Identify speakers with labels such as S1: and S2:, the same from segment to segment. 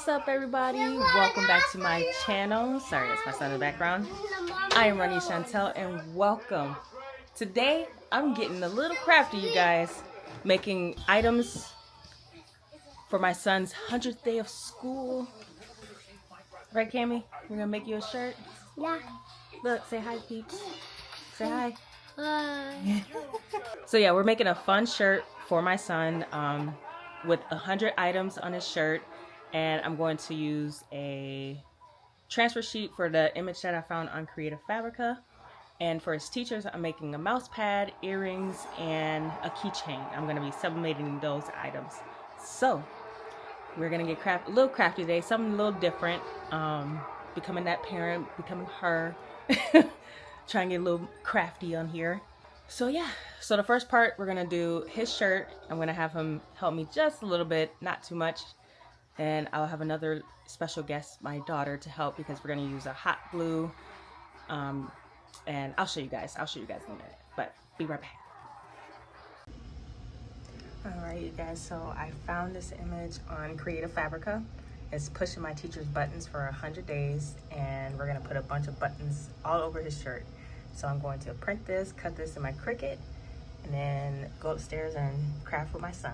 S1: What's up, everybody? Welcome back to my channel. Sorry, that's my son in the background. I am Ronice.Chantal and welcome. Today I'm getting a little crafty, you guys, making items for my son's 100th day of school. Right, Cammy? We're gonna make you a shirt.
S2: Yeah.
S1: Look, say hi, peeps. Say hi.
S2: Hi.
S1: So yeah, we're making a fun shirt for my son with 100 items on his shirt, and I'm going to use a transfer sheet for the image that I found on Creative Fabrica. And for his teachers, I'm making a mouse pad, earrings, and a keychain. I'm going to be sublimating those items. So we're going to get a little crafty today, something a little different. Becoming that parent, becoming her. Trying to get a little crafty on here. So yeah, so the first part, we're going to do his shirt. I'm going to have him help me just a little bit, not too much. And I'll have another special guest, my daughter, to help because we're going to use a hot glue. And I'll show you guys in a minute, but be right back. Alright, you guys, so I found this image on Creative Fabrica. It's pushing my teacher's buttons for 100 days, and we're going to put a bunch of buttons all over his shirt. So I'm going to print this, cut this in my Cricut, and then go upstairs and craft with my son.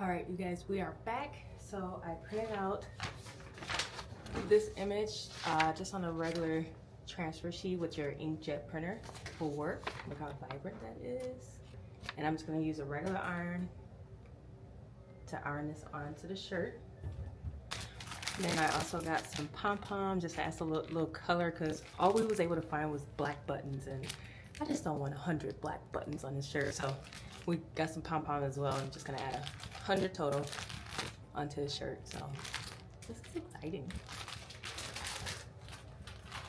S1: Alright, you guys, we are back. So I printed out this image just on a regular transfer sheet with your inkjet printer will work. Look how vibrant that is. And I'm just going to use a regular iron to iron this onto the shirt. And then I also got some pom-poms just to add a little color because all we was able to find was black buttons, and I just don't want 100 black buttons on this shirt. So we got some pom-poms as well. I'm just going to add 100 total onto the shirt. So this is exciting.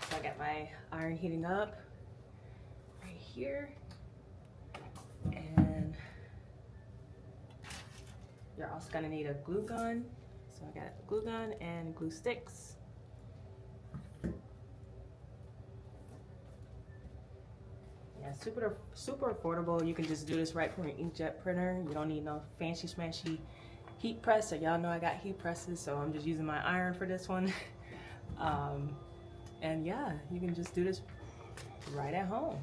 S1: So I got my iron heating up right here. And you're also going to need a glue gun. So I got a glue gun and glue sticks. Yeah, super affordable. You can just do this right from your inkjet printer. You don't need no fancy smashy heat press. So y'all know I got heat presses, so I'm just using my iron for this one. And yeah, you can just do this right at home.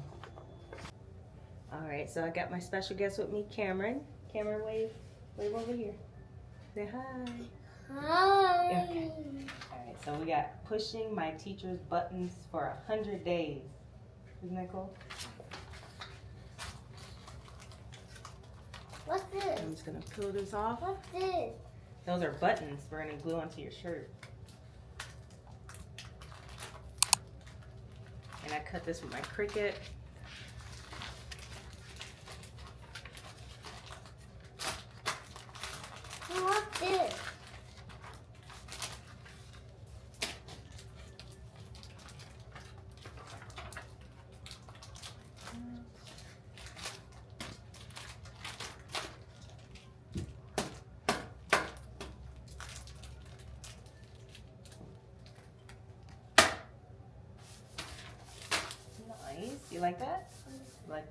S1: All right, so I got my special guest with me, Cameron. Cameron, wave over here. Say hi.
S2: Hi.
S1: Okay. All right, so we got pushing my teacher's buttons for 100 days. Isn't that cool?
S2: What's this?
S1: I'm just gonna peel this off.
S2: What's this?
S1: Those are buttons we're gonna glue onto your shirt. And I cut this with my Cricut.
S2: What's this?
S1: Nice. You like that? Like,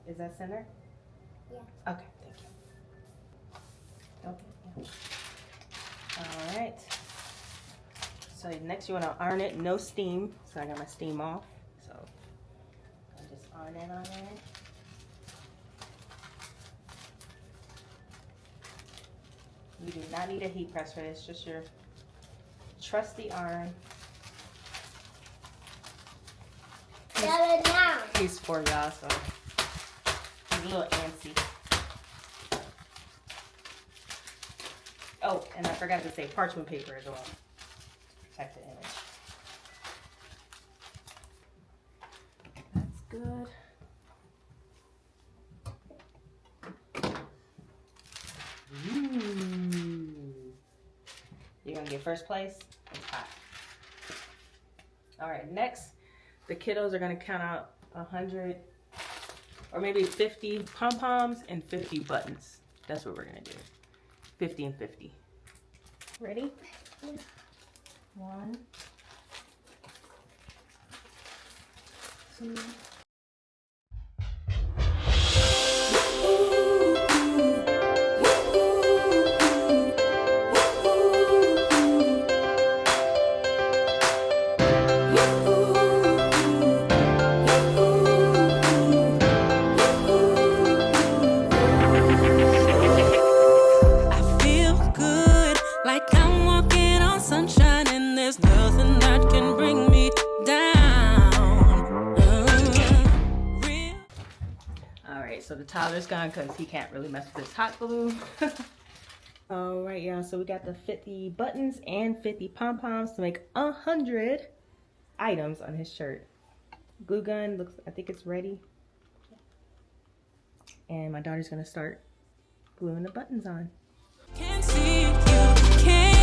S1: is that center?
S2: Yeah.
S1: Okay, thank you. Okay. Yeah. All right. So next you want to iron it, no steam. So I got my steam off. So I'll just iron it on there. You do not need a heat press for this, just your trusty iron.
S2: Get it now.
S1: He's for y'all, so he's a little antsy. Oh, and I forgot to say parchment paper as well. Protect the image. That's good. You're gonna get first place? It's hot. All right, next, the kiddos are gonna count out 100 or maybe 50 pom-poms and 50 buttons. That's what we're gonna do. 50 and 50. Ready? 1, 2. so the toddler's gone because he can't really mess with this hot glue. All right, y'all, so we got the 50 buttons and 50 pom-poms to make 100 items on his shirt. Glue gun looks, I think it's ready. And my daughter's gonna start gluing the buttons on.
S3: Can see you can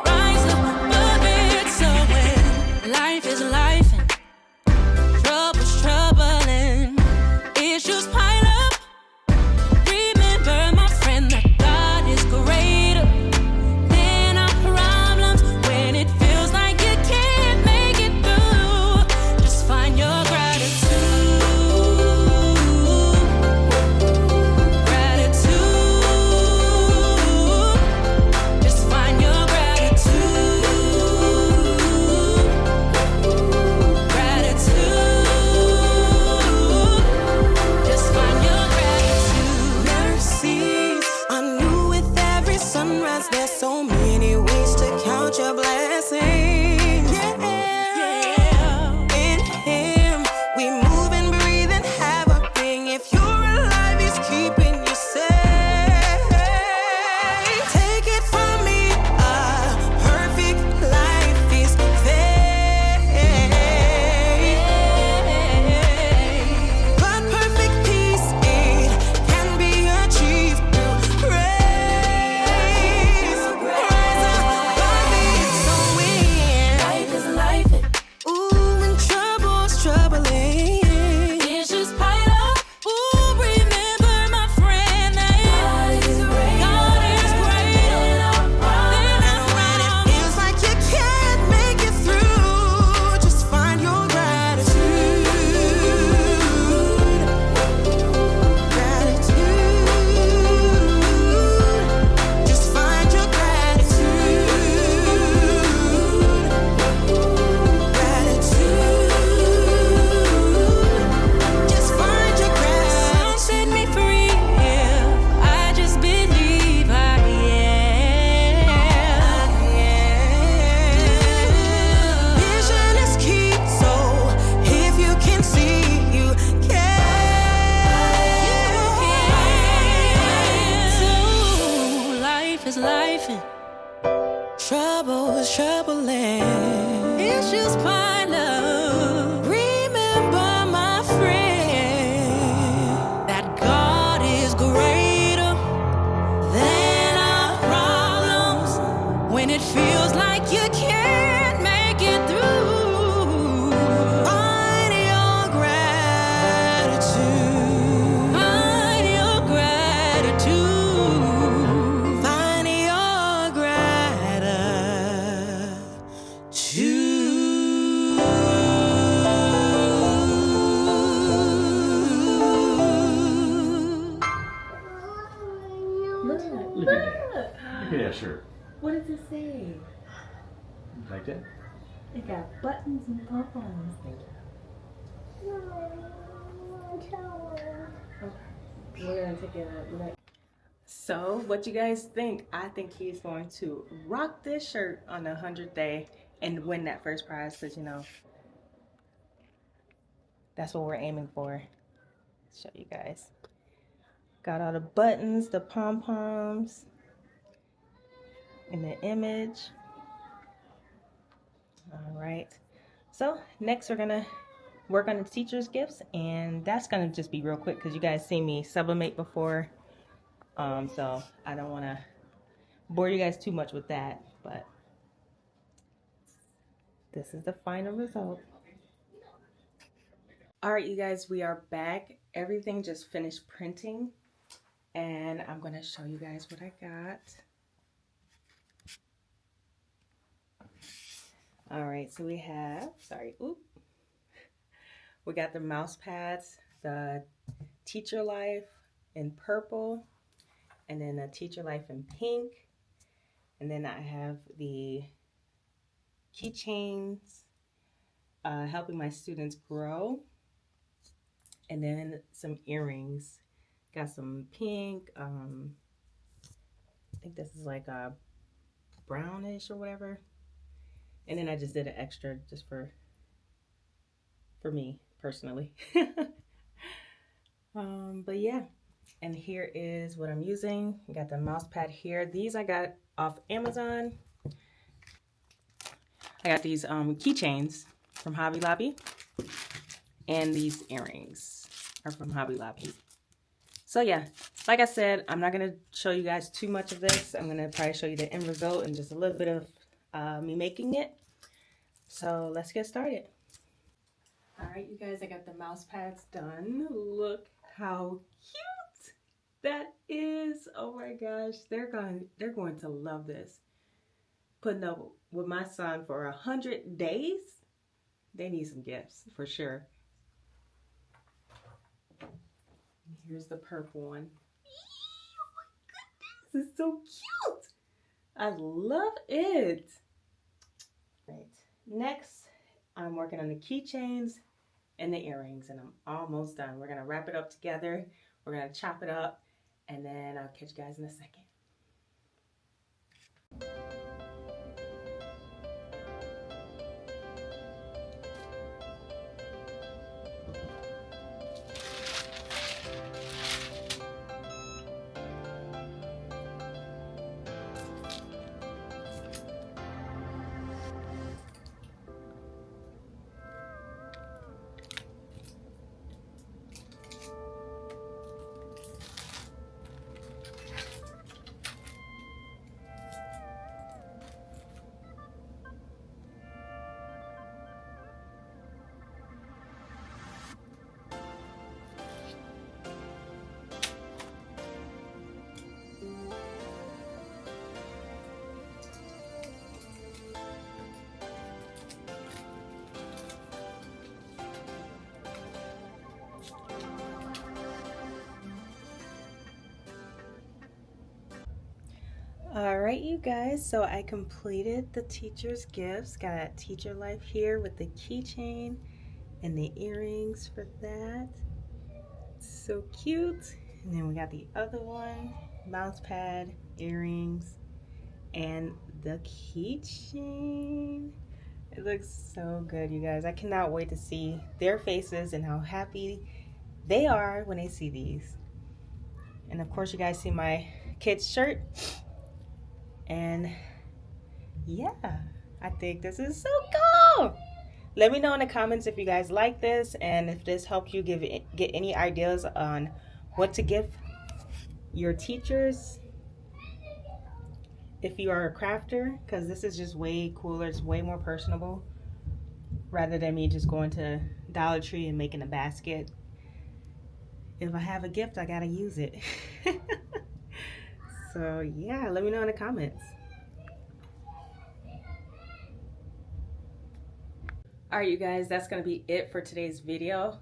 S3: rise above it. So when life is life and trouble's troubling, issues pile up. Remember, my friend, that God is greater than our problems. When it feels like you can't make it through, just find your gratitude. Just find your gratitude. Just find your gratitude. Mercies are new with every sunrise. There's so many ways to count your blessings. Yeah. In Him, we move and breathe and have our being. If you're alive, He's keeping you safe. Take it from me, a perfect life is fake. But perfect peace, it can be achieved through grace. Rise above it, so when life is life, ooh, when trouble's troubling, issues pile up. Ooh, remember, my friend, that God is greater than our problems. And when it feels like you can't make it through, just find your gratitude. Just find your gratitude. Just find your gratitude. Set me free if I just believe I am. Vision is key, so if you can see, you can. So life is life and trouble is troubling. Issues pile up. Remember, my friend, that God is greater than our problems. When it feels like you can't make it through, find your gratitude. Find your gratitude. Find your gratitude.
S1: Look,
S4: Look at that. Look at that shirt.
S1: What does it say?
S4: Like that?
S1: It got buttons and pom-poms. We're gonna take it out. So, what you guys think? I think he's going to rock this shirt on the 100th day and win that first prize, because, you know, that's what we're aiming for. Show you guys. Got all the buttons, the pom-poms, and the image. All right. So, next we're gonna work on the teacher's gifts, and that's gonna just be real quick because you guys seen me sublimate before. So I don't want to bore you guys too much with that, but this is the final result. All right, you guys, we are back. Everything just finished printing, and I'm going to show you guys what I got. All right, so we have, we got the Mousepads, the Teacher Life in purple, and then the Teacher Life in pink. And then I have the Keychains, helping my students grow. And then some earrings. Got some pink, I think this is like a brownish or whatever. And then I just did an extra just for me personally. But yeah, and here is what I'm using. We got the mouse pad here. These I got off Amazon. I got these keychains from Hobby Lobby, and these earrings are from Hobby Lobby. So yeah, like I said, I'm not gonna show you guys too much of this. I'm gonna probably show you the end result and just a little bit of me making it. So let's get started. All right, you guys, I got the mouse pads done. Look how cute that is. Oh my gosh, they're going to love this. Putting up with my son for 100 days. They need some gifts for sure. Here's the purple one. Oh my goodness, this is so cute. I love it. Right. Next, I'm working on the keychains and the earrings, and I'm almost done. We're gonna wrap it up together. We're gonna chop it up, and then I'll catch you guys in a second. All right, you guys, so I completed the teacher's gifts. Got Teacher Life here with the keychain and the earrings for that. So cute. And then we got the other one, mouse pad, earrings, and the keychain. It looks so good, you guys. I cannot wait to see their faces and how happy they are when they see these. And of course, you guys see my kid's shirt. And yeah, I think this is so cool. Let me know in the comments if you guys like this and if this helped you get any ideas on what to give your teachers if you are a crafter, because this is just way cooler. It's way more personable rather than me just going to Dollar Tree and making a basket. If I have a gift, I gotta use it. So yeah, let me know in the comments. All right, you guys, that's gonna be it for today's video.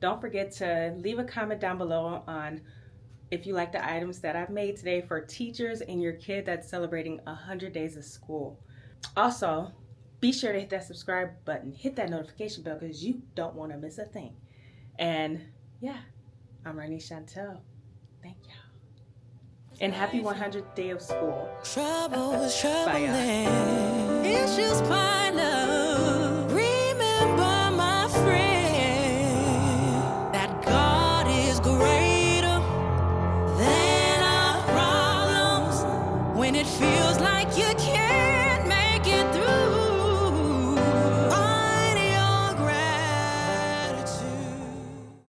S1: Don't forget to leave a comment down below on if you like the items that I've made today for teachers and your kid that's celebrating 100 days of school. Also, be sure to hit that subscribe button, hit that notification bell, because you don't want to miss a thing. And yeah, I'm Ronice.Chantal. Thank y'all. And happy 100th day of school.
S3: Trouble is
S1: Bye, y'all.
S3: troubling. Issues pile up. Remember, my friend, that God is greater than our problems. When it feels like you can't make it through.